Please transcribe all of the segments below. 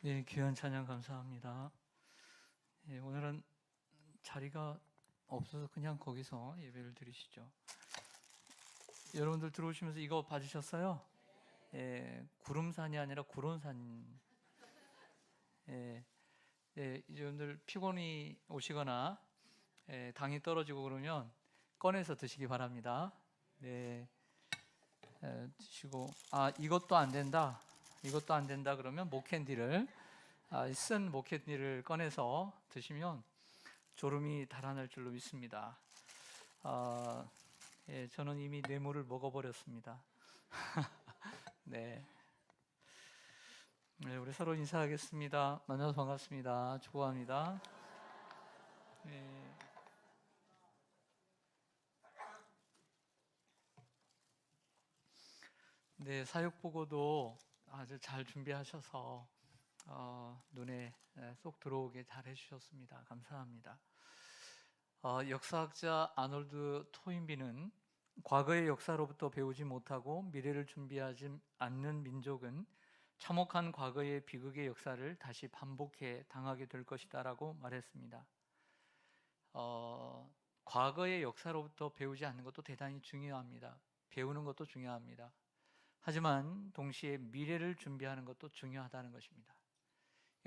네, 귀한 찬양 감사합니다. 오늘은 자리가 없어서 그냥 거기서 예배를 드리시죠. 여러분들 들어오시면서 이거 봐주셨어요? 구름산이 아니라 구론산. 여러분들 피곤이 오시거나 당이 떨어지고 그러면 꺼내서 드시기 바랍니다. 네, 드시고 이것도 안 된다. 이것도 안 된다 그러면 목캔디를 쓴 목캔디를 꺼내서 드시면 졸음이 달아날 줄로 믿습니다. 저는 이미 뇌물을 먹어버렸습니다. 네. 우리 서로 인사하겠습니다. 만나서 반갑습니다. 축복합니다. 네, 사역 보고도 아주 잘 준비하셔서 눈에 쏙 들어오게 잘 해주셨습니다. 감사합니다. 역사학자 아놀드 토인비는 과거의 역사로부터 배우지 못하고 미래를 준비하지 않는 민족은 참혹한 과거의 비극의 역사를 다시 반복해 당하게 될 것이다 라고 말했습니다. 과거의 역사로부터 배우지 않는 것도 대단히 중요합니다. 배우는 것도 중요합니다. 하지만 동시에 미래를 준비하는 것도 중요하다는 것입니다.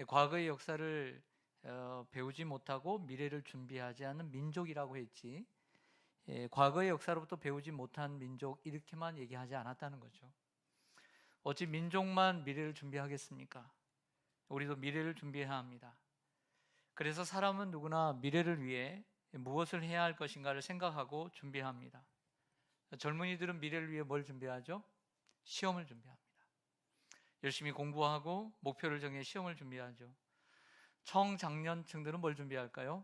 과거의 역사를 배우지 못하고 미래를 준비하지 않는 민족이라고 했지, 과거의 역사로부터 배우지 못한 민족 이렇게만 얘기하지 않았다는 거죠. 어찌 민족만 미래를 준비하겠습니까? 우리도 미래를 준비해야 합니다. 그래서 사람은 누구나 미래를 위해 무엇을 해야 할 것인가를 생각하고 준비합니다. 젊은이들은 미래를 위해 뭘 준비하죠? 시험을 준비합니다. 열심히 공부하고 목표를 정해 시험을 준비하죠. 청장년층들은 뭘 준비할까요?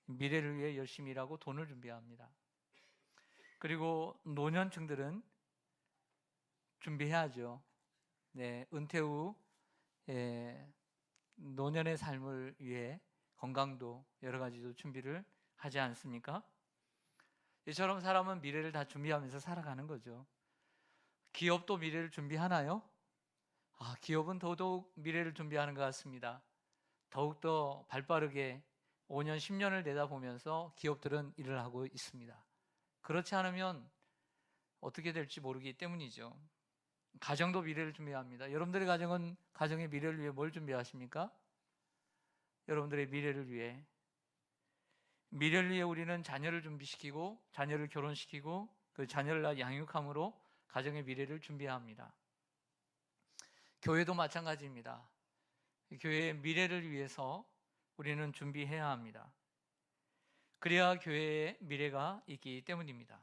미래를 위해 열심히 일하고 돈을 준비합니다. 그리고 노년층들은 준비해야죠. 네, 은퇴 후 노년의 삶을 위해 건강도 여러 가지도 준비를 하지 않습니까? 이처럼 사람은 미래를 다 준비하면서 살아가는 거죠. 기업도 미래를 준비하나요? 기업은 더더욱 미래를 준비하는 것 같습니다. 더욱더 발빠르게 5년, 10년을 내다보면서 기업들은 일을 하고 있습니다. 그렇지 않으면 어떻게 될지 모르기 때문이죠. 가정도 미래를 준비합니다. 여러분들의 가정은 가정의 미래를 위해 뭘 준비하십니까? 여러분들의 미래를 위해 우리는 자녀를 준비시키고 자녀를 결혼시키고 그 자녀를 양육함으로 가정의 미래를 준비합니다. 교회도 마찬가지입니다. 교회의 미래를 위해서 우리는 준비해야 합니다. 그래야 교회의 미래가 있기 때문입니다.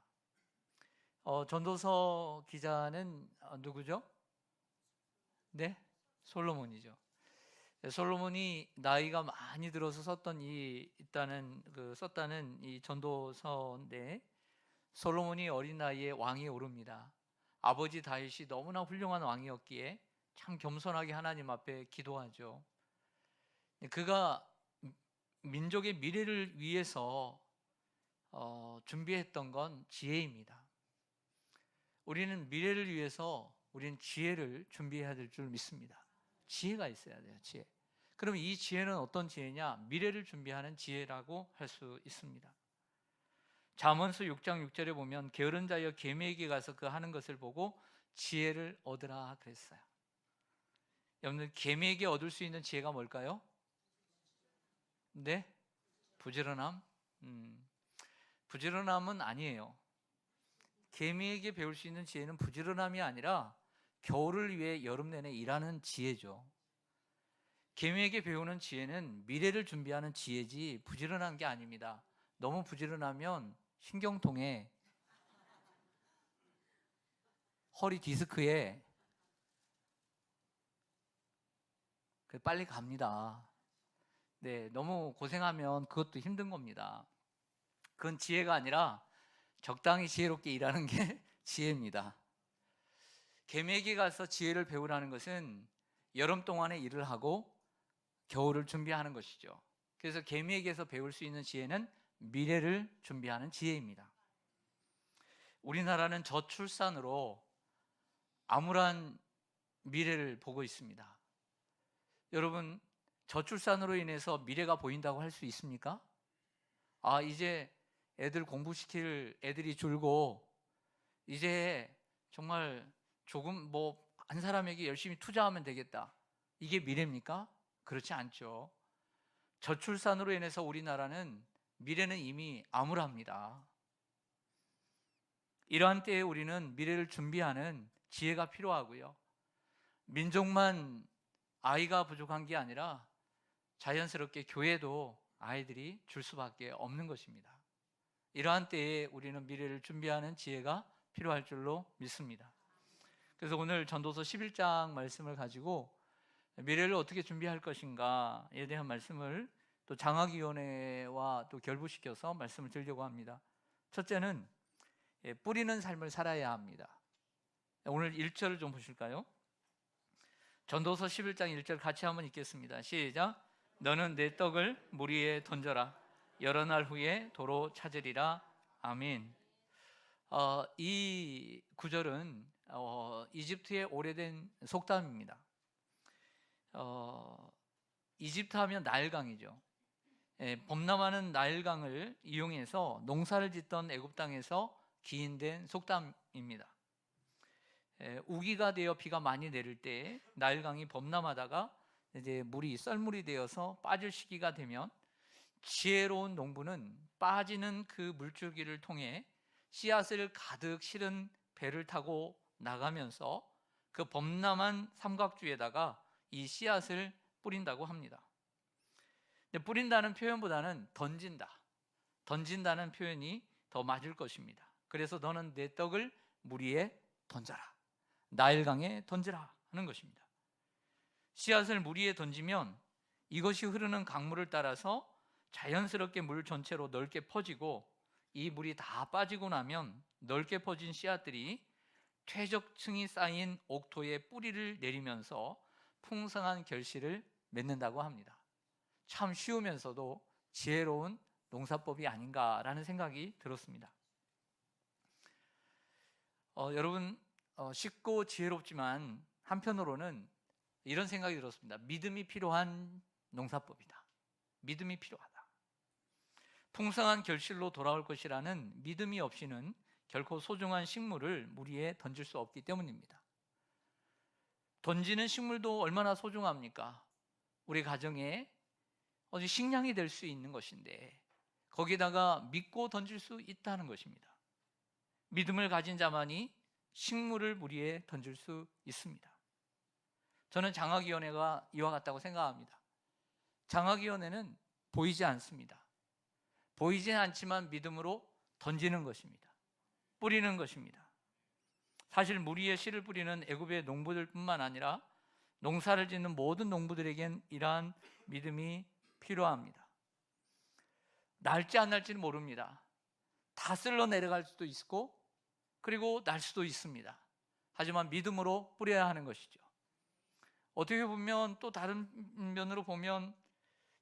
전도서 기자는 누구죠? 네? 솔로몬이죠. 솔로몬이 나이가 많이 들어서 썼다는 이 전도서인데, 솔로몬이 어린 나이에 왕위에 오릅니다. 아버지 다윗이 너무나 훌륭한 왕이었기에 참 겸손하게 하나님 앞에 기도하죠. 그가 민족의 미래를 위해서 준비했던 건 지혜입니다. 우리는 미래를 위해서 우리는 지혜를 준비해야 될 줄 믿습니다. 지혜가 있어야 돼요. 지혜. 그럼 이 지혜는 어떤 지혜냐? 미래를 준비하는 지혜라고 할 수 있습니다. 잠언서 6장 6절에 보면 게으른 자여 계매에게 가서 그 하는 것을 보고 지혜를 얻으라 그랬어요. 여러분들, 계매에게 얻을 수 있는 지혜가 뭘까요? 네? 부지런함? 부지런함은 아니에요. 개미에게 배울 수 있는 지혜는 부지런함이 아니라 겨울을 위해 여름 내내 일하는 지혜죠. 개미에게 배우는 지혜는 미래를 준비하는 지혜지 부지런한 게 아닙니다. 너무 부지런하면 신경통에, 허리 디스크에 빨리 갑니다. 네, 너무 고생하면 그것도 힘든 겁니다. 그건 지혜가 아니라 적당히 지혜롭게 일하는 게 지혜입니다. 계매에게 가서 지혜를 배우라는 것은 여름 동안에 일을 하고 겨울을 준비하는 것이죠. 그래서 계매에게서 배울 수 있는 지혜는 미래를 준비하는 지혜입니다. 우리나라는 저출산으로 암울한 미래를 보고 있습니다. 여러분, 저출산으로 인해서 미래가 보인다고 할 수 있습니까? 이제 애들 공부시킬 애들이 줄고 이제 정말 조금 한 사람에게 열심히 투자하면 되겠다, 이게 미래입니까? 그렇지 않죠. 저출산으로 인해서 우리나라는 미래는 이미 암울합니다. 이러한 때에 우리는 미래를 준비하는 지혜가 필요하고요, 민족만 아이가 부족한 게 아니라 자연스럽게 교회도 아이들이 줄 수밖에 없는 것입니다. 이러한 때에 우리는 미래를 준비하는 지혜가 필요할 줄로 믿습니다. 그래서 오늘 전도서 11장 말씀을 가지고 미래를 어떻게 준비할 것인가에 대한 말씀을 또 장학위원회와 또 결부시켜서 말씀을 드리려고 합니다. 첫째는 뿌리는 삶을 살아야 합니다. 오늘 1절을 좀 보실까요? 전도서 11장 1절 같이 한번 읽겠습니다. 시작. 너는 내 떡을 물 위에 던져라. 여러 날 후에 도로 찾으리라. 아멘. 이 구절은 이집트의 오래된 속담입니다. 이집트 하면 나일강이죠. 범람하는 나일강을 이용해서 농사를 짓던 애굽 땅에서 기인된 속담입니다. 우기가 되어 비가 많이 내릴 때 나일강이 범람하다가 이제 물이 썰물이 되어서 빠질 시기가 되면 지혜로운 농부는 빠지는 그 물줄기를 통해 씨앗을 가득 실은 배를 타고 나가면서 그 범람한 삼각주에다가 이 씨앗을 뿌린다고 합니다. 근데 뿌린다는 표현보다는 던진다는 표현이 더 맞을 것입니다. 그래서 너는 내 떡을 물 위에 던져라, 나일강에 던지라 하는 것입니다. 씨앗을 물 위에 던지면 이것이 흐르는 강물을 따라서 자연스럽게 물 전체로 넓게 퍼지고, 이 물이 다 빠지고 나면 넓게 퍼진 씨앗들이 퇴적층이 쌓인 옥토에 뿌리를 내리면서 풍성한 결실을 맺는다고 합니다. 참 쉬우면서도 지혜로운 농사법이 아닌가라는 생각이 들었습니다. 여러분, 쉽고 지혜롭지만 한편으로는 이런 생각이 들었습니다. 믿음이 필요한 농사법이다. 믿음이 필요하다. 풍성한 결실로 돌아올 것이라는 믿음이 없이는 결코 소중한 식물을 물 위에 던질 수 없기 때문입니다. 던지는 식물도 얼마나 소중합니까? 우리 가정에 식량이 될 수 있는 것인데 거기다가 믿고 던질 수 있다는 것입니다. 믿음을 가진 자만이 식물을 물 위에 던질 수 있습니다. 저는 장학위원회가 이와 같다고 생각합니다. 장학위원회는 보이지 않습니다. 보이지는 않지만 믿음으로 던지는 것입니다. 뿌리는 것입니다. 사실 물 위에 씨를 뿌리는 애굽의 농부들뿐만 아니라 농사를 짓는 모든 농부들에겐 이러한 믿음이 필요합니다. 날지 안 날지는 모릅니다. 다 쓸러 내려갈 수도 있고 그리고 날 수도 있습니다. 하지만 믿음으로 뿌려야 하는 것이죠. 어떻게 보면 또 다른 면으로 보면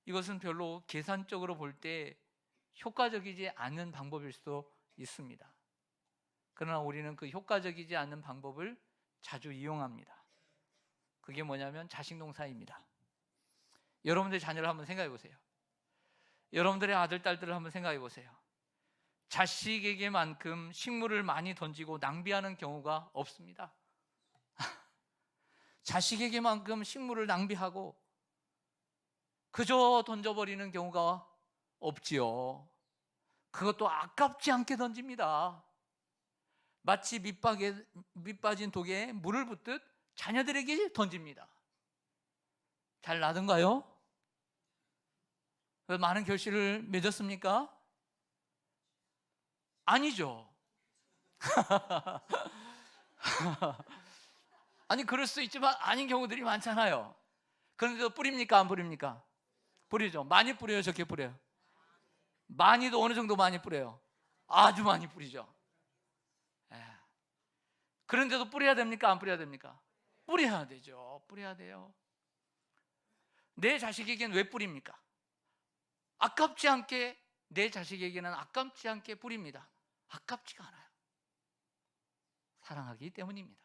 이것은 별로 계산적으로 볼 때 효과적이지 않는 방법일 수도 있습니다. 그러나 우리는 그 효과적이지 않는 방법을 자주 이용합니다. 그게 뭐냐면 자식 농사입니다. 여러분들의 자녀를 한번 생각해 보세요. 여러분들의 아들, 딸들을 한번 생각해 보세요. 자식에게만큼 식물을 많이 던지고 낭비하는 경우가 없습니다. 자식에게만큼 식물을 낭비하고 그저 던져버리는 경우가 없지요. 그것도 아깝지 않게 던집니다. 마치 밑 빠진 독에 물을 붓듯 자녀들에게 던집니다. 잘 나던가요? 많은 결실을 맺었습니까? 아니죠. 아니, 그럴 수 있지만 아닌 경우들이 많잖아요. 그런데도 뿌립니까? 안 뿌립니까? 뿌리죠. 많이 뿌려요? 적게 뿌려요? 많이도 어느 정도 많이 뿌려요? 아주 많이 뿌리죠. 그런데도 뿌려야 됩니까? 안 뿌려야 됩니까? 뿌려야 되죠. 뿌려야 돼요. 내 자식에게는 왜 뿌립니까? 아깝지 않게, 내 자식에게는 아깝지 않게 뿌립니다. 아깝지가 않아요. 사랑하기 때문입니다.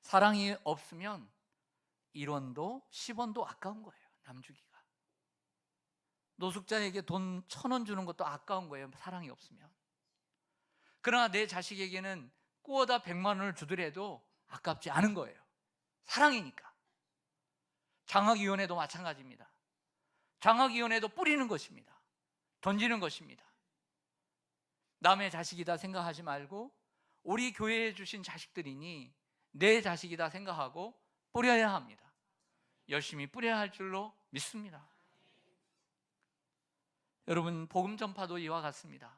사랑이 없으면 1원도 10원도 아까운 거예요. 남 주기가. 노숙자에게 돈 1,000원 주는 것도 아까운 거예요. 사랑이 없으면. 그러나 내 자식에게는 꾸어다 100만 원을 주더라도 아깝지 않은 거예요. 사랑이니까. 장학위원회도 마찬가지입니다. 장학위원회도 뿌리는 것입니다. 던지는 것입니다. 남의 자식이다 생각하지 말고 우리 교회에 주신 자식들이니 내 자식이다 생각하고 뿌려야 합니다. 열심히 뿌려야 할 줄로 믿습니다. 여러분, 복음 전파도 이와 같습니다.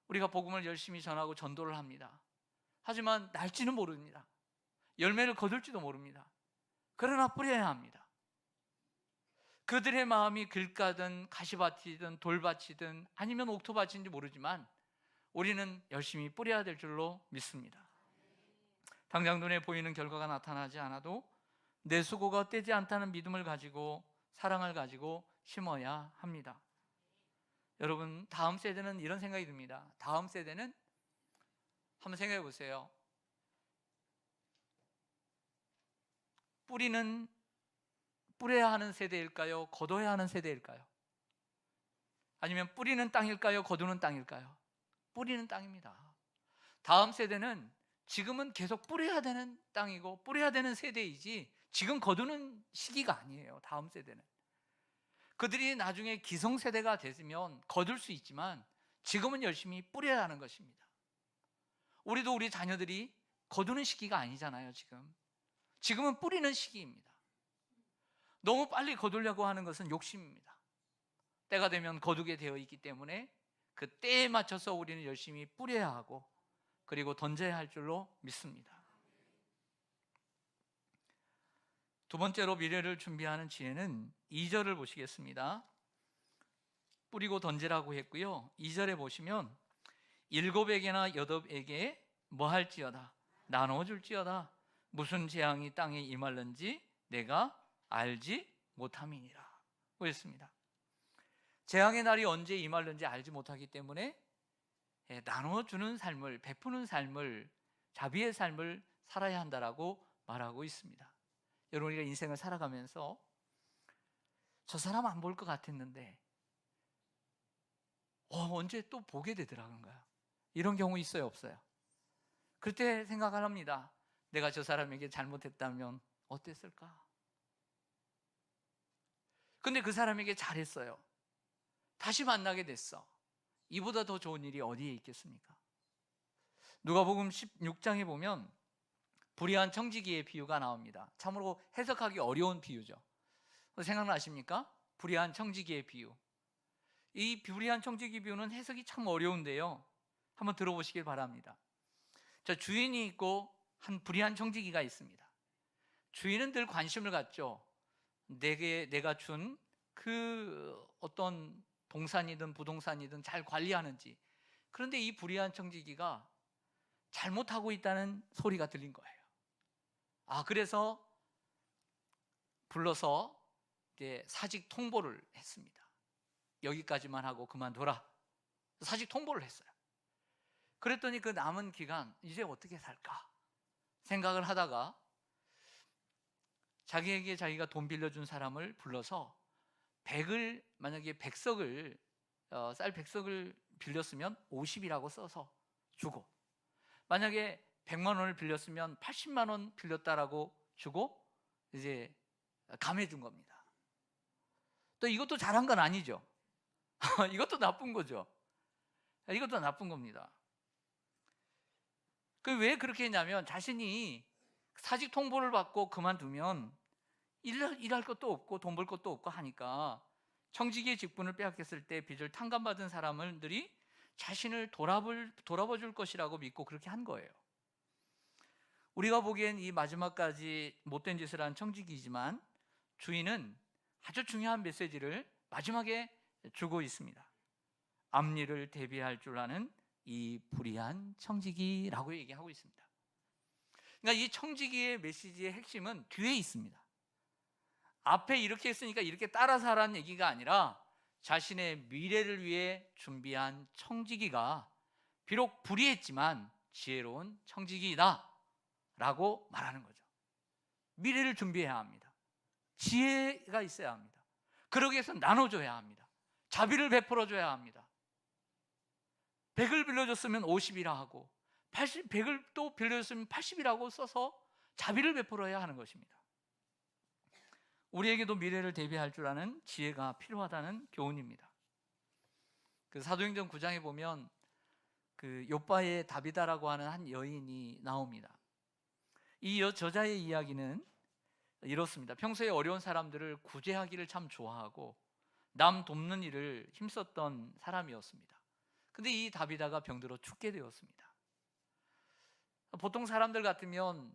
우리가 복음을 열심히 전하고 전도를 합니다. 하지만 날지는 모릅니다. 열매를 거둘지도 모릅니다. 그러나 뿌려야 합니다. 그들의 마음이 들가든 가시밭이든 돌밭이든 아니면 옥토밭인지 모르지만 우리는 열심히 뿌려야 될 줄로 믿습니다. 당장 눈에 보이는 결과가 나타나지 않아도 내 수고가 떼지 않다는 믿음을 가지고 사랑을 가지고 심어야 합니다. 여러분, 다음 세대는 이런 생각이 듭니다. 다음 세대는 한번 생각해 보세요. 뿌려야 하는 세대일까요? 거둬야 하는 세대일까요? 아니면 뿌리는 땅일까요? 거두는 땅일까요? 뿌리는 땅입니다. 다음 세대는 지금은 계속 뿌려야 되는 땅이고 뿌려야 되는 세대이지 지금 거두는 시기가 아니에요. 다음 세대는. 그들이 나중에 기성세대가 됐으면 거둘 수 있지만 지금은 열심히 뿌려야 하는 것입니다. 우리도 우리 자녀들이 거두는 시기가 아니잖아요. 지금은 뿌리는 시기입니다. 너무 빨리 거두려고 하는 것은 욕심입니다. 때가 되면 거두게 되어 있기 때문에 그 때에 맞춰서 우리는 열심히 뿌려야 하고 그리고 던져야 할 줄로 믿습니다. 두 번째로 미래를 준비하는 지혜는 2절을 보시겠습니다. 뿌리고 던지라고 했고요. 2절에 보시면 7에게나 8에게 뭐 할지어다 나누어 줄지어다 무슨 재앙이 땅에 임할는지 내가 알지 못함이니라 그랬습니다. 재앙의 날이 언제 임할는지 알지 못하기 때문에 나누어 주는 삶을, 베푸는 삶을, 자비의 삶을 살아야 한다라고 말하고 있습니다. 여러분, 우리가 인생을 살아가면서 저 사람 안 볼 것 같았는데 언제 또 보게 되더라고요. 이런 경우 있어요, 없어요? 그때 생각을 합니다. 내가 저 사람에게 잘못했다면 어땠을까? 근데 그 사람에게 잘했어요. 다시 만나게 됐어. 이보다 더 좋은 일이 어디에 있겠습니까? 누가복음 16장에 보면 불의한 청지기의 비유가 나옵니다. 참으로 해석하기 어려운 비유죠. 생각나십니까? 불의한 청지기의 비유. 이 불의한 청지기 비유는 해석이 참 어려운데요. 한번 들어보시길 바랍니다. 자, 주인이 있고 한 불의한 청지기가 있습니다. 주인은 늘 관심을 갖죠. 내가 준 그 어떤 동산이든 부동산이든 잘 관리하는지. 그런데 이 불의한 청지기가 잘못하고 있다는 소리가 들린 거예요. 그래서 불러서 이제 사직 통보를 했습니다. 여기까지만 하고 그만둬라. 사직 통보를 했어요. 그랬더니 그 남은 기간 이제 어떻게 살까 생각을 하다가 자기에게 자기가 돈 빌려준 사람을 불러서 만약에 쌀 100석을 빌렸으면 50이라고 써서 주고, 만약에 100만 원을 빌렸으면 80만 원 빌렸다라고 주고 이제 감해준 겁니다. 또 이것도 잘한 건 아니죠. 이것도 나쁜 거죠. 이것도 나쁜 겁니다. 왜 그렇게 했냐면 자신이 사직 통보를 받고 그만두면 일할 것도 없고 돈 벌 것도 없고 하니까 청지기의 직분을 빼앗겼을 때 빚을 탕감받은 사람들이 자신을 돌아봐 줄 것이라고 믿고 그렇게 한 거예요. 우리가 보기엔 이 마지막까지 못된 짓을 한 청지기이지만 주인은 아주 중요한 메시지를 마지막에 주고 있습니다. 앞일을 대비할 줄 아는 이 불의한 청지기라고 얘기하고 있습니다. 그러니까 이 청지기의 메시지의 핵심은 뒤에 있습니다. 앞에 이렇게 했으니까 이렇게 따라서 하라는 얘기가 아니라 자신의 미래를 위해 준비한 청지기가 비록 불의했지만 지혜로운 청지기이다 라고 말하는 거죠. 미래를 준비해야 합니다. 지혜가 있어야 합니다. 그러기 위해서 나눠줘야 합니다. 자비를 베풀어줘야 합니다. 100을 빌려줬으면 50이라 하고 100을 또 빌려줬으면 80이라고 써서 자비를 베풀어야 하는 것입니다. 우리에게도 미래를 대비할 줄 아는 지혜가 필요하다는 교훈입니다. 그 사도행전 9장에 보면 그 욥바의 다비다라고 하는 한 여인이 나옵니다. 이 저자의 이야기는 이렇습니다. 평소에 어려운 사람들을 구제하기를 참 좋아하고 남 돕는 일을 힘썼던 사람이었습니다. 근데 이 다비다가 병들어 죽게 되었습니다. 보통 사람들 같으면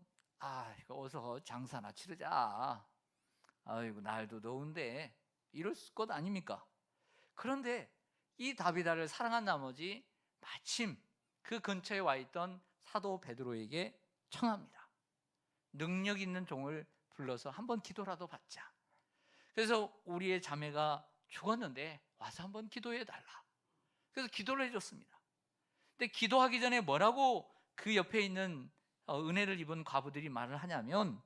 이거 어서 장사나 치르자, 아이고 날도 더운데, 이럴 것 아닙니까? 그런데 이 다비다를 사랑한 나머지 마침 그 근처에 와 있던 사도 베드로에게 청합니다. 능력 있는 종을 불러서 한번 기도라도 받자. 그래서 우리의 자매가 죽었는데 와서 한번 기도해 달라. 그래서 기도를 해줬습니다. 근데 기도하기 전에 뭐라고 그 옆에 있는 은혜를 입은 과부들이 말을 하냐면,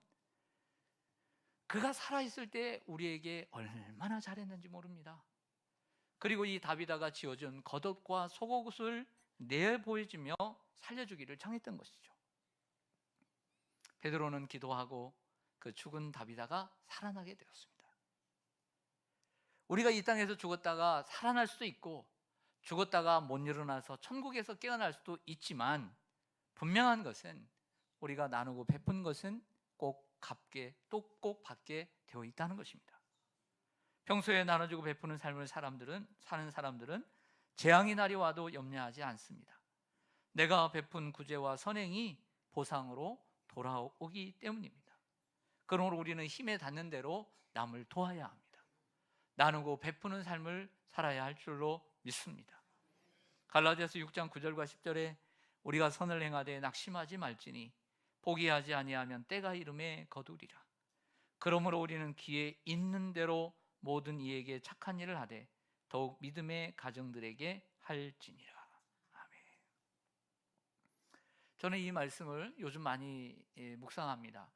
그가 살아있을 때 우리에게 얼마나 잘했는지 모릅니다. 그리고 이 다비다가 지어준 겉옷과 속옷을 내보여주며 살려주기를 청했던 것이죠. 베드로는 기도하고 그 죽은 다비다가 살아나게 되었습니다. 우리가 이 땅에서 죽었다가 살아날 수도 있고, 죽었다가 못 일어나서 천국에서 깨어날 수도 있지만, 분명한 것은 우리가 나누고 베푼 것은 꼭 갚게, 또 꼭 받게 되어 있다는 것입니다. 평소에 나눠주고 베푸는 삶을 사는 사람들은 재앙이 날이 와도 염려하지 않습니다. 내가 베푼 구제와 선행이 보상으로 돌아오기 때문입니다. 그러므로 우리는 힘에 닿는 대로 남을 도와야 합니다. 나누고 베푸는 삶을 살아야 할 줄로 믿습니다. 갈라디아서 6장 9절과 10절에 우리가 선을 행하되 낙심하지 말지니 포기하지 아니하면 때가 이름에 거두리라. 그러므로 우리는 기회 있는 대로 모든 이에게 착한 일을 하되 더욱 믿음의 가정들에게 할지니라. 아멘. 저는 이 말씀을 요즘 많이 묵상합니다.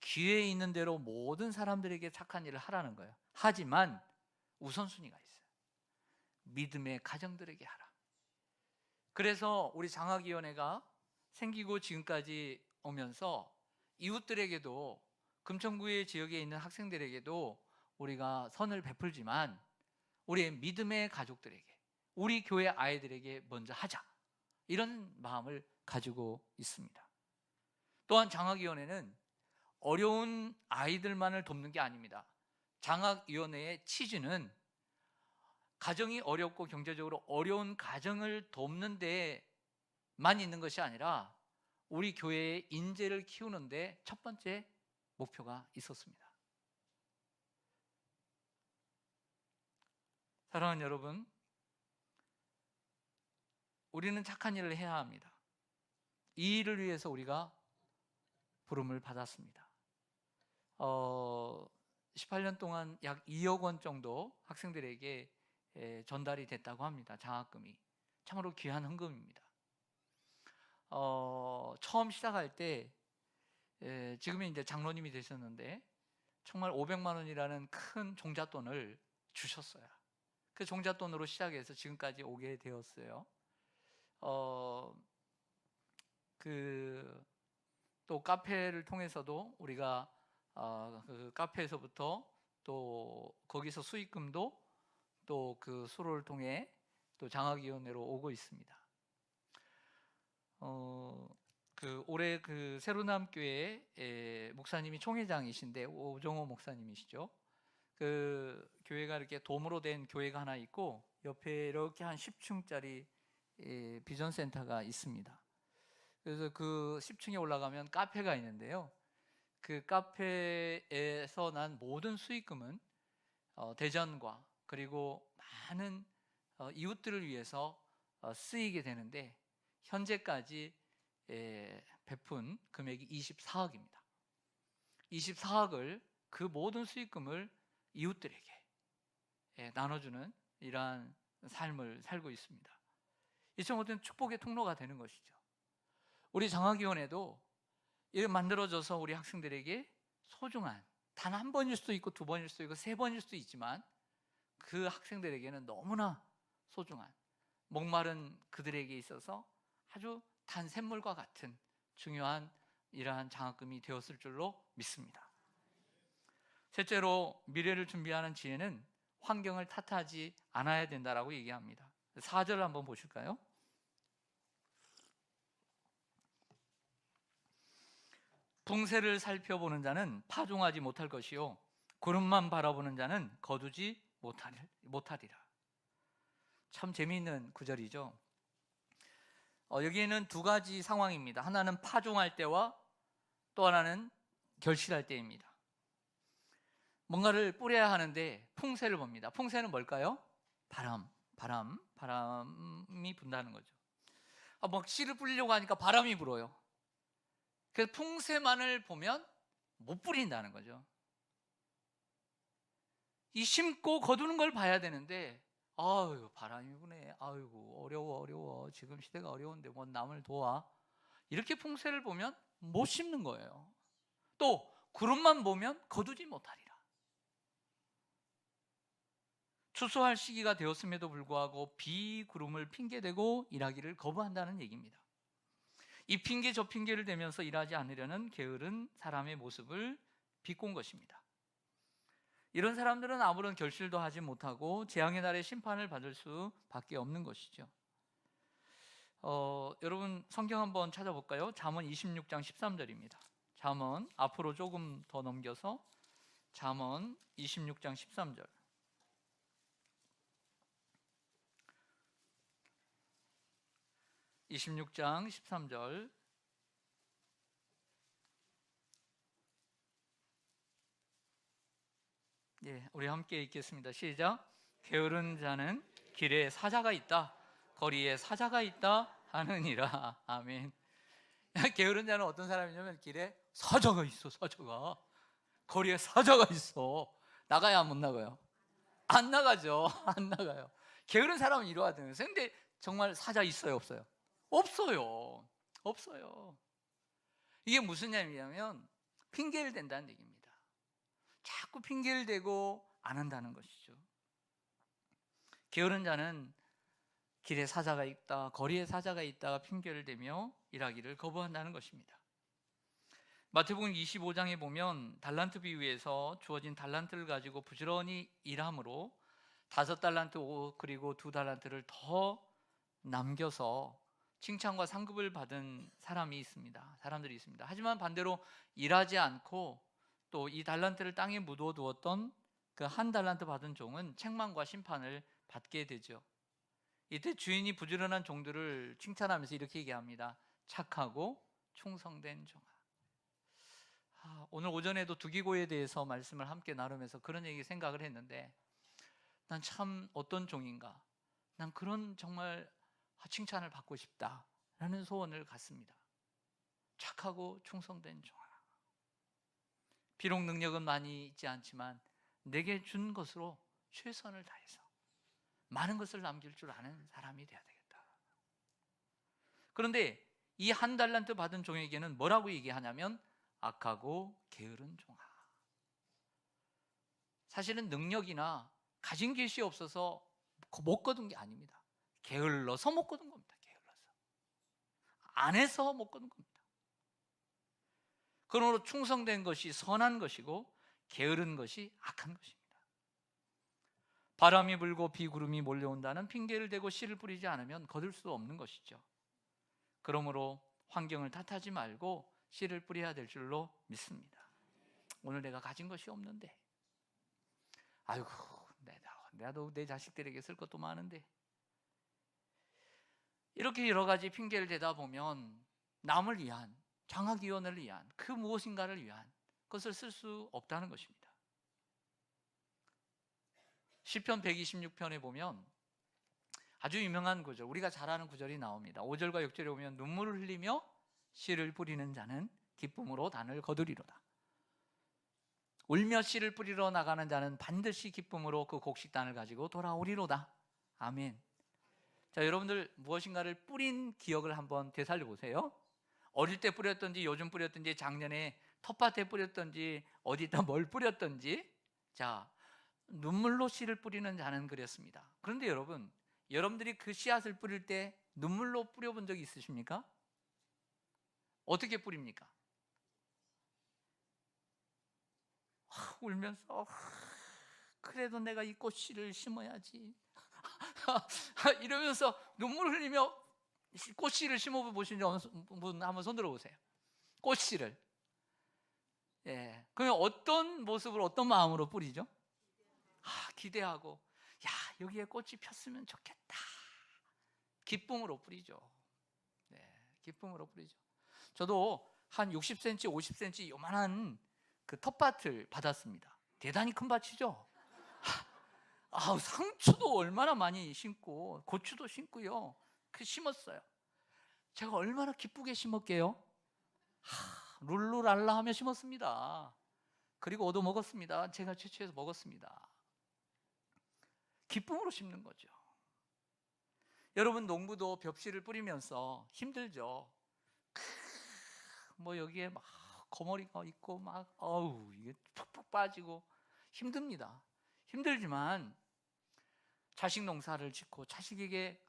기회 있는 대로 모든 사람들에게 착한 일을 하라는 거예요. 하지만 우선순위가 있어요. 믿음의 가정들에게 하라. 그래서 우리 장학위원회가 생기고 지금까지 오면서 이웃들에게도, 금천구의 지역에 있는 학생들에게도 우리가 선을 베풀지만 우리의 믿음의 가족들에게, 우리 교회 아이들에게 먼저 하자, 이런 마음을 가지고 있습니다. 또한 장학위원회는 어려운 아이들만을 돕는 게 아닙니다. 장학위원회의 취지는 가정이 어렵고 경제적으로 어려운 가정을 돕는 데만 있는 것이 아니라 우리 교회의 인재를 키우는 데 첫 번째 목표가 있었습니다. 사랑하는 여러분, 우리는 착한 일을 해야 합니다. 이 일을 위해서 우리가 부름을 받았습니다. 18년 동안 약 2억 원 정도 학생들에게 전달이 됐다고 합니다. 장학금이 참으로 귀한 헌금입니다. 처음 시작할 때 지금은 이제 장로님이 되셨는데 정말 500만 원이라는 큰 종잣돈을 주셨어요. 그 종잣돈으로 시작해서 지금까지 오게 되었어요. 또 카페를 통해서도 우리가 그 카페에서부터 또 거기서 수익금도 또 그 수로를 통해 또 장학위원회로 오고 있습니다. 올해 그 세로남교회 목사님이 총회장이신데 오정호 목사님이시죠. 그 교회가 이렇게 돔으로 된 교회가 하나 있고 옆에 이렇게 한 10층짜리 비전센터가 있습니다. 그래서 그 10층에 올라가면 카페가 있는데요. 그 카페에서 난 모든 수익금은 대전과 그리고 많은 이웃들을 위해서 쓰이게 되는데 현재까지 베푼 금액이 24억입니다. 24억을 그 모든 수익금을 이웃들에게 나눠주는 이러한 삶을 살고 있습니다. 이처럼 어떤 축복의 통로가 되는 것이죠. 우리 장학위원회도 이렇게 만들어져서 우리 학생들에게 소중한 단 한 번일 수도 있고 두 번일 수도 있고 세 번일 수도 있지만 그 학생들에게는 너무나 소중한, 목마른 그들에게 있어서 아주 단 샘물과 같은 중요한 이러한 장학금이 되었을 줄로 믿습니다. 셋째로 미래를 준비하는 지혜는 환경을 탓하지 않아야 된다라고 얘기합니다. 4절 한번 보실까요? 풍세를 살펴보는 자는 파종하지 못할 것이요 구름만 바라보는 자는 거두지 못하리라. 참 재미있는 구절이죠. 여기에는 두 가지 상황입니다. 하나는 파종할 때와 또 하나는 결실할 때입니다. 뭔가를 뿌려야 하는데 풍세를 봅니다. 풍세는 뭘까요? 바람이 분다는 거죠. 막 씨를 뿌리려고 하니까 바람이 불어요. 그래서 풍세만을 보면 못 뿌린다는 거죠. 이 심고 거두는 걸 봐야 되는데, 아유 바람이 부네, 아이고 어려워, 지금 시대가 어려운데 뭔 남을 도와, 이렇게 풍세를 보면 못 심는 거예요. 또 구름만 보면 거두지 못하리라. 추수할 시기가 되었음에도 불구하고 비구름을 핑계대고 일하기를 거부한다는 얘기입니다. 이 핑계 저 핑계를 대면서 일하지 않으려는 게으른 사람의 모습을 비꼰 것입니다. 이런 사람들은 아무런 결실도 하지 못하고 재앙의 날에 심판을 받을 수밖에 없는 것이죠. 여러분 성경 한번 찾아볼까요? 잠언 26장 13절입니다. 잠언 앞으로 조금 더 넘겨서 잠언 26장 13절. (26장 13절) 우리 함께 읽겠습니다. 시작. 게으른 자는 길에 사자가 있다, 거리에 사자가 있다 하느니라. 아멘. 게으른 자는 어떤 사람이냐면 길에 사자가 있어. 사자가 거리에 사자가 있어. 나가야 못 나가요? 안 나가죠. 안 나가요. 게으른 사람은 이러하거든요. 근데 정말 사자 있어요, 없어요? 없어요. 이게 무슨 얘기냐면 핑계를 댄다는 얘기입니다. 자꾸 핑계를 대고 안 한다는 것이죠. 게으른 자는 길에 사자가 있다, 거리에 사자가 있다가 핑계를 대며 일하기를 거부한다는 것입니다. 마태복음 25장에 보면 달란트 비유에서 주어진 달란트를 가지고 부지런히 일함으로 5달란트 그리고 2달란트를 더 남겨서 칭찬과 상급을 받은 사람들이 있습니다. 하지만 반대로 일하지 않고 또 이 달란트를 땅에 묻어두었던 그 1달란트 받은 종은 책망과 심판을 받게 되죠. 이때 주인이 부지런한 종들을 칭찬하면서 이렇게 얘기합니다. 착하고 충성된 종아. 오늘 오전에도 두기고에 대해서 말씀을 함께 나누면서 그런 얘기 생각을 했는데, 난 참 어떤 종인가, 난 그런 정말 칭찬을 받고 싶다라는 소원을 갖습니다. 착하고 충성된 종아. 비록 능력은 많이 있지 않지만 내게 준 것으로 최선을 다해서 많은 것을 남길 줄 아는 사람이 되어야 되겠다. 그런데 이 1달란트 받은 종에게는 뭐라고 얘기하냐면 악하고 게으른 종아. 사실은 능력이나 가진 것이 없어서 못 거둔 게 아닙니다. 게을러서 못 거둔 겁니다. 게을러서 안 해서 못 거둔 겁니다. 그러므로 충성된 것이 선한 것이고 게으른 것이 악한 것입니다. 바람이 불고 비구름이 몰려온다는 핑계를 대고 씨를 뿌리지 않으면 거둘 수 없는 것이죠. 그러므로 환경을 탓하지 말고 씨를 뿌려야 될 줄로 믿습니다. 오늘 내가 가진 것이 없는데, 아이고 나도 내 자식들에게 쓸 것도 많은데, 이렇게 여러 가지 핑계를 대다 보면 남을 위한, 장학위원을 위한, 그 무엇인가를 위한 것을 쓸 수 없다는 것입니다. 시편 126편에 보면 아주 유명한 구절, 우리가 잘 아는 구절이 나옵니다. 5절과 6절에 보면 눈물을 흘리며 씨를 뿌리는 자는 기쁨으로 단을 거두리로다. 울며 씨를 뿌리러 나가는 자는 반드시 기쁨으로 그 곡식단을 가지고 돌아오리로다. 아멘. 자, 여러분들 무엇인가를 뿌린 기억을 한번 되살려 보세요. 어릴 때 뿌렸든지 요즘 뿌렸든지 작년에 텃밭에 뿌렸던지 어디다 뭘 뿌렸던지, 자, 눈물로 씨를 뿌리는 자는 그랬습니다. 그런데 여러분, 여러분들이 그 씨앗을 뿌릴 때 눈물로 뿌려본 적이 있으십니까? 어떻게 뿌립니까? 울면서 그래도 내가 이 꽃씨를 심어야지 이러면서 눈물 흘리며 꽃씨를 심어 보신 분 한번 손 들어보세요. 꽃씨를. 예. 그러면 어떤 모습으로, 어떤 마음으로 뿌리죠? 기대하고, 야, 여기에 꽃이 폈으면 좋겠다. 기쁨으로 뿌리죠. 네, 기쁨으로 뿌리죠. 저도 한 60cm, 50cm 요만한 그 텃밭을 받았습니다. 대단히 큰 밭이죠. 상추도 얼마나 많이 심고 고추도 심고요. 그 심었어요. 제가 얼마나 기쁘게 심었게요. 룰루랄라 하며 심었습니다. 그리고 얻어 먹었습니다. 제가 채취해서 먹었습니다. 기쁨으로 심는 거죠. 여러분, 농부도 벽실을 뿌리면서 힘들죠. 뭐 여기에 막 거머리가 있고 막 이게 푹푹 빠지고 힘듭니다. 힘들지만 자식 농사를 짓고 자식에게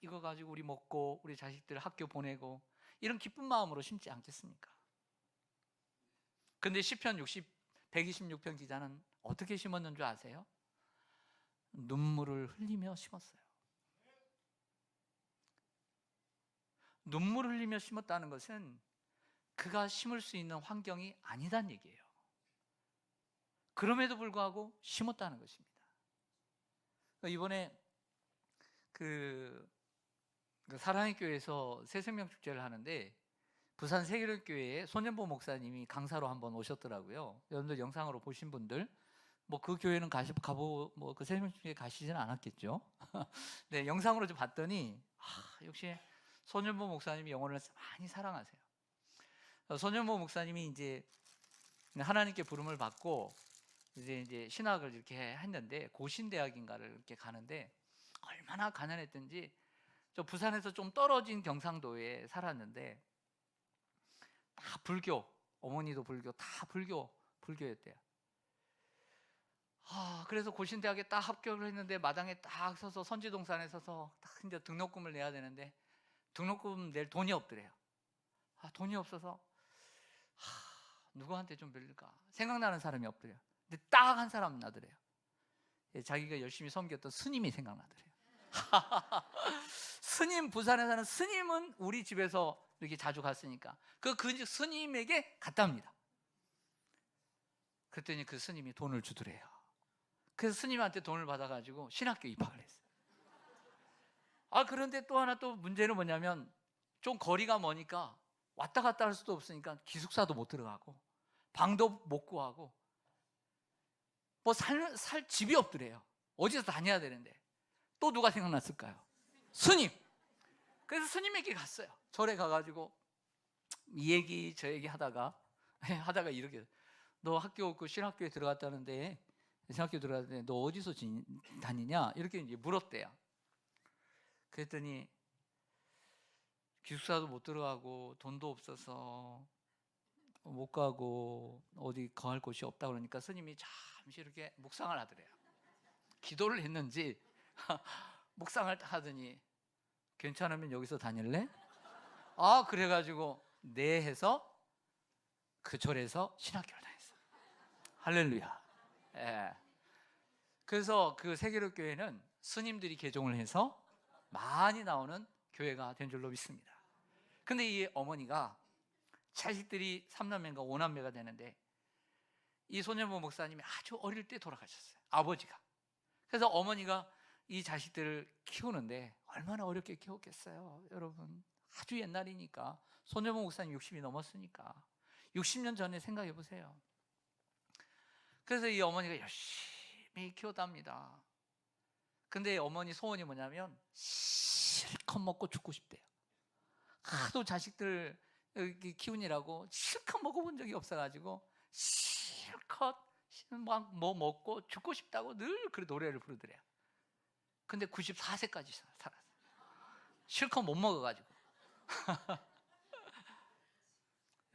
이거 가지고 우리 먹고 우리 자식들 학교 보내고 이런 기쁜 마음으로 심지 않겠습니까? 근데 시편 126편 기자는 어떻게 심었는 줄 아세요? 눈물을 흘리며 심었어요. 눈물을 흘리며 심었다는 것은 그가 심을 수 있는 환경이 아니란 얘기예요. 그럼에도 불구하고 심었다는 것입니다. 이번에 그 사랑의 교회에서 새생명 축제를 하는데 부산 세계교회에 손현보 목사님이 강사로 한번 오셨더라고요. 여러분들 영상으로 보신 분들, 뭐 그 교회는 그 새생명 축제에 가시지는 않았겠죠. 네, 영상으로 좀 봤더니 역시 손현보 목사님이 영혼을 많이 사랑하세요. 손현보 목사님이 이제 하나님께 부름을 받고 이제 신학을 이렇게 했는데 고신대학인가를 이렇게 가는데 얼마나 가난했던지, 저 부산에서 좀 떨어진 경상도에 살았는데 다 불교, 어머니도 불교, 다 불교였대요. 그래서 고신대학에 딱 합격을 했는데 마당에 딱 서서 선지동산에 서서 딱 이제 등록금을 내야 되는데 등록금 낼 돈이 없더래요. 돈이 없어서 누구한테 좀 빌릴까 생각나는 사람이 없더래요. 근데 딱 한 사람 나더래요. 자기가 열심히 섬겼던 스님이 생각나더래요. 스님, 부산에 사는 스님은 우리 집에서 이렇게 자주 갔으니까 그 스님에게 갔답니다. 그랬더니 그 스님이 돈을 주더래요. 그래서 스님한테 돈을 받아가지고 신학교 입학을 했어요. 그런데 또 하나 또 문제는 뭐냐면 좀 거리가 머니까 왔다 갔다 할 수도 없으니까 기숙사도 못 들어가고 방도 못 구하고 뭐 살 집이 없더래요. 어디서 다녀야 되는데 또 누가 생각났을까요? 스님. 그래서 스님에게 갔어요. 절에 가가지고 이 얘기 저 얘기 하다가 이렇게, 너 학교 그 신학교에 들어갔다는데 신학교 들어갔는데 너 어디서 다니냐 이렇게 이제 물었대요. 그랬더니 기숙사도 못 들어가고 돈도 없어서 못 가고 어디 거할 곳이 없다 그러니까 스님이 잠시 이렇게 묵상을 하더래요. 기도를 했는지 묵상을 하더니 괜찮으면 여기서 다닐래? 그래가지고 네 해서 그 절에서 신학교를 다녔어요. 할렐루야. 예. 그래서 그 세계로교회는 스님들이 개종을 해서 많이 나오는 교회가 된 줄로 믿습니다. 근데 이 어머니가 자식들이 3남매인가 5남매가 되는데 이 손현보 목사님이 아주 어릴 때 돌아가셨어요. 아버지가. 그래서 어머니가 이 자식들을 키우는데 얼마나 어렵게 키웠겠어요. 여러분, 아주 옛날이니까 손현보 목사님 60이 넘었으니까 60년 전에 생각해 보세요. 그래서 이 어머니가 열심히 키웠답니다. 근데 어머니 소원이 뭐냐면 실컷 먹고 죽고 싶대요. 하도 자식들 키우느라고 실컷 먹어본 적이 없어가지고 실컷 막 뭐 먹고 죽고 싶다고 늘 그 노래를 부르더래요. 근데 94세까지 살았어요. 실컷 못 먹어가지고.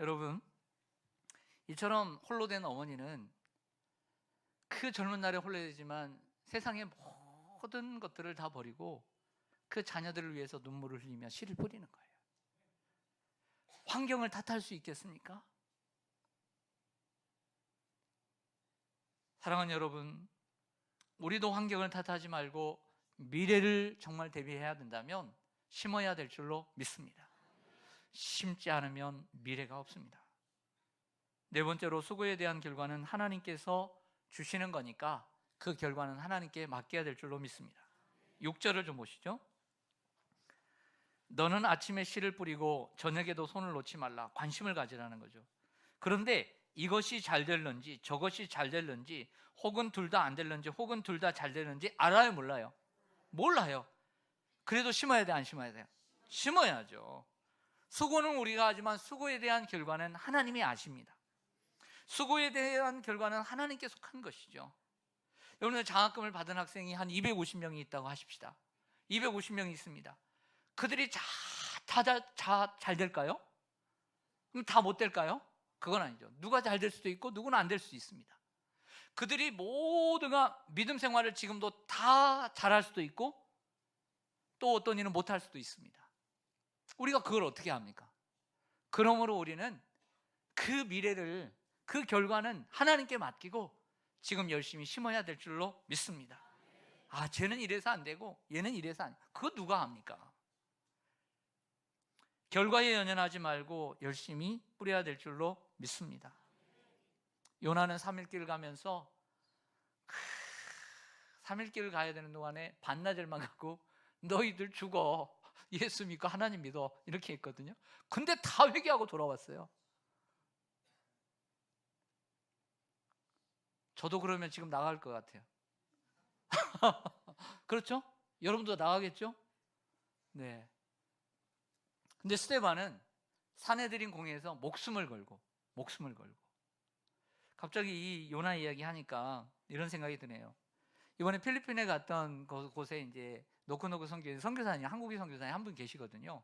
여러분, 이처럼 홀로 된 어머니는 그 젊은 날에 홀로 되지만 세상의 모든 것들을 다 버리고 그 자녀들을 위해서 눈물을 흘리며 씨를 뿌리는 거예요. 환경을 탓할 수 있겠습니까? 사랑하는 여러분, 우리도 환경을 탓하지 말고 미래를 정말 대비해야 된다면 심어야 될 줄로 믿습니다. 심지 않으면 미래가 없습니다. 네 번째로, 수고에 대한 결과는 하나님께서 주시는 거니까 그 결과는 하나님께 맡겨야 될 줄로 믿습니다. 6절을 좀 보시죠. 너는 아침에 씨를 뿌리고 저녁에도 손을 놓지 말라. 관심을 가지라는 거죠. 그런데 이것이 잘 될런지 저것이 잘 될런지, 혹은 둘 다 안 될런지, 혹은 둘 다 잘 되는지 알아요, 몰라요? 몰라요. 그래도 심어야 돼, 안 심어야 돼요? 심어야죠. 수고는 우리가 하지만 수고에 대한 결과는 하나님이 아십니다. 수고에 대한 결과는 하나님께 속한 것이죠. 여러분, 장학금을 받은 학생이 한 250명이 있다고 하십시다. 250명이 있습니다. 그들이 다 잘 될까요? 그럼 다 못 될까요? 그건 아니죠. 누가 잘 될 수도 있고 누구는 안 될 수도 있습니다. 그들이 모두가 믿음 생활을 지금도 다 잘할 수도 있고 또 어떤 이는 못할 수도 있습니다. 우리가 그걸 어떻게 합니까? 그러므로 우리는 그 미래를, 그 결과는 하나님께 맡기고 지금 열심히 심어야 될 줄로 믿습니다. 아, 쟤는 이래서 안 되고 얘는 이래서 안 돼. 그거 누가 합니까? 결과에 연연하지 말고 열심히 뿌려야 될 줄로 믿습니다. 요나는 3일 길 가면서 3일 길을 가야 되는 동안에 반나절만 가고 너희들 죽어, 예수 믿고 하나님 믿어, 이렇게 했거든요. 근데 다 회개하고 돌아왔어요. 저도 그러면 지금 나갈 것 같아요. 그렇죠? 여러분도 나가겠죠? 네. 근데 스데반은 사내들인 공회에서 목숨을 걸고 갑자기 이 요나 이야기 하니까 이런 생각이 드네요. 이번에 필리핀에 갔던 곳에 이제 노크노크 선교사님, 한국인 선교사님 한 분 계시거든요.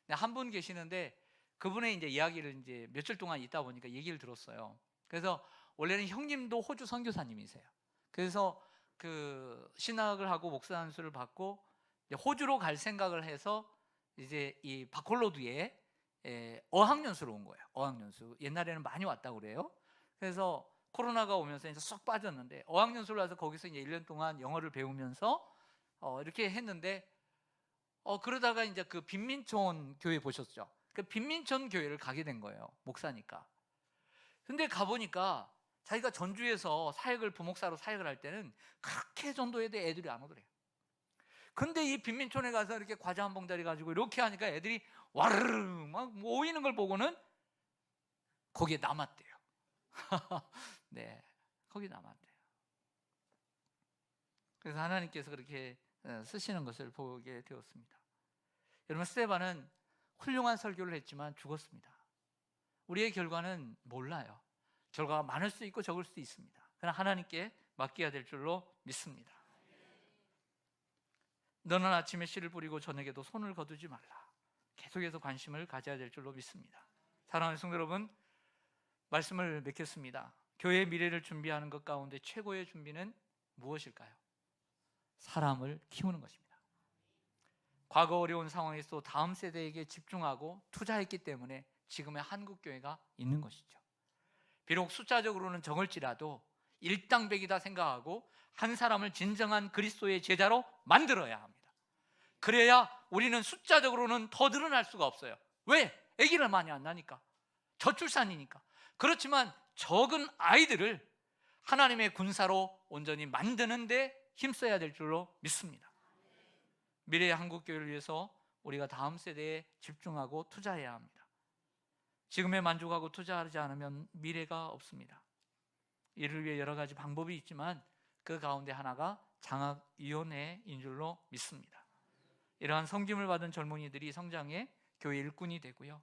한 분 계시는데 그분의 이제 이야기를 이제 며칠 동안 있다 보니까 얘기를 들었어요. 그래서 원래는 형님도 호주 선교사님이세요. 그래서 그 신학을 하고 목사 안수를 받고 호주로 갈 생각을 해서 이제 이 바콜로드에 어학연수로 온 거예요. 어학연수. 옛날에는 많이 왔다고 그래요. 그래서 코로나가 오면서 이제 쏙 빠졌는데 어학연수를 와서 거기서 이제 1년 동안 영어를 배우면서 이렇게 했는데 그러다가 이제 그 빈민촌 교회 보셨죠? 그 빈민촌 교회를 가게 된 거예요. 목사니까. 근데 가보니까 자기가 전주에서 부목사로 사역을 할 때는 그렇게 전도에 대해 애들이 안 오더래요. 근데 이 빈민촌에 가서 이렇게 과자 한 봉다리 가지고 이렇게 하니까 애들이 와르르 막 모이는 걸 보고는 거기에 남았대요. 네, 거기 남았대요. 그래서 하나님께서 그렇게 쓰시는 것을 보게 되었습니다. 여러분, 스데반은 훌륭한 설교를 했지만 죽었습니다. 우리의 결과는 몰라요. 결과가 많을 수 있고 적을 수도 있습니다. 그러나 하나님께 맡겨야 될 줄로 믿습니다. 너는 아침에 씨를 뿌리고 저녁에도 손을 거두지 말라. 계속해서 관심을 가져야 될 줄로 믿습니다. 사랑하는 성도 여러분, 말씀을 맺겠습니다. 교회의 미래를 준비하는 것 가운데 최고의 준비는 무엇일까요? 사람을 키우는 것입니다. 과거 어려운 상황에서 다음 세대에게 집중하고 투자했기 때문에 지금의 한국교회가 있는 것이죠. 비록 숫자적으로는 적을지라도 일당백이다 생각하고 한 사람을 진정한 그리스도의 제자로 만들어야 합니다. 그래야 우리는 숫자적으로는 더 늘어날 수가 없어요. 왜? 아기를 많이 안 낳으니까, 저출산이니까. 그렇지만 적은 아이들을 하나님의 군사로 온전히 만드는 데 힘써야 될 줄로 믿습니다. 미래의 한국교회를 위해서 우리가 다음 세대에 집중하고 투자해야 합니다. 지금에 만족하고 투자하지 않으면 미래가 없습니다. 이를 위해 여러 가지 방법이 있지만 그 가운데 하나가 장학위원회인 줄로 믿습니다. 이러한 섬김을 받은 젊은이들이 성장해 교회 일꾼이 되고요,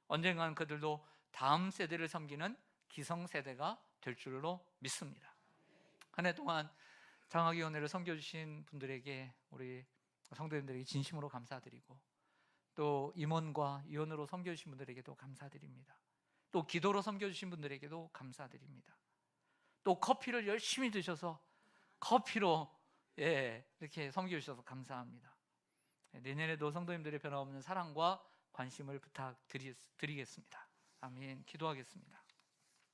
언젠가는 그들도 다음 세대를 섬기는 기성세대가 될 줄로 믿습니다. 한 해 동안 장학위원회를 섬겨주신 분들에게, 우리 성도님들에게 진심으로 감사드리고 또 임원과 위원으로 섬겨주신 분들에게도 감사드립니다. 또 기도로 섬겨주신 분들에게도 감사드립니다. 또 커피를 열심히 드셔서 커피로 이렇게 섬겨주셔서 감사합니다. 내년에도 성도님들의 변함없는 사랑과 관심을 부탁드리겠습니다. 아멘. 기도하겠습니다.